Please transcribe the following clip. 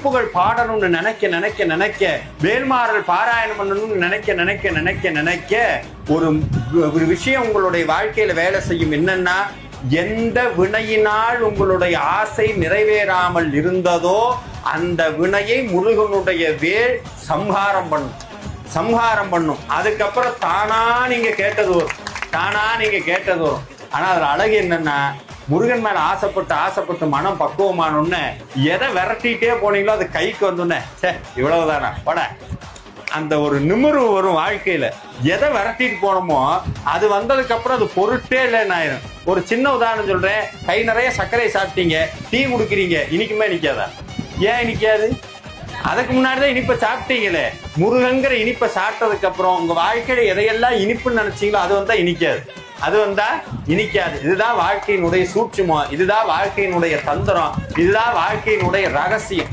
புகழ் பாடணும்னு நினைக்க வேல்மாறல் பாராயணம் பண்ணணும்னு நினைக்க ஒரு விஷயம் உங்களுடைய வாழ்க்கையில வேலை செய்யும். என்னன்னா, எந்த வினையினால் உங்களுடைய ஆசை நிறைவேறாமல் இருந்ததோ அந்த வினையை முருகனுடைய வேல் சம்ஹாரம் பண்ணும். அதுக்கப்புறம் தானா நீங்க கேட்டது வரும். ஆனா அதுல அழகு என்னன்னா, முருகன் மேல ஆசைப்பட்டு மனம் பக்குவமானோன்னு எதை விரட்டிட்டே போனீங்களோ அது கைக்கு வந்தோன்னே இவ்வளவுதானா பட அந்த ஒரு நிமிர்வு வரும் வாழ்க்கையில. எதை விரட்டிட்டு போனோமோ அது வந்ததுக்கு அப்புறம் அது பொருட்டே இல்லைன்னு ஆயிரும். ஒரு சின்ன உதாரணம் சொல்றேன். கை நிறைய சர்க்கரை சாப்பிட்டீங்க, டீ குடிக்கிறீங்க, இனிக்குமே நிக்காதா? ஏன் இனிக்காது? அதுக்கு முன்னாடிதான் இனிப்பை சாப்பிட்டீங்களே. முருகங்கிற இனிப்பை சாப்பிட்டதுக்கு அப்புறம் உங்க வாழ்க்கையில எதையெல்லாம் இனிப்புன்னு நினைச்சீங்களோ அது வந்தா இனிக்காது. இதுதான் வாழ்க்கையினுடைய சூட்சுமம், இதுதான் வாழ்க்கையினுடைய தந்திரம், இதுதான் வாழ்க்கையினுடைய ரகசியம்.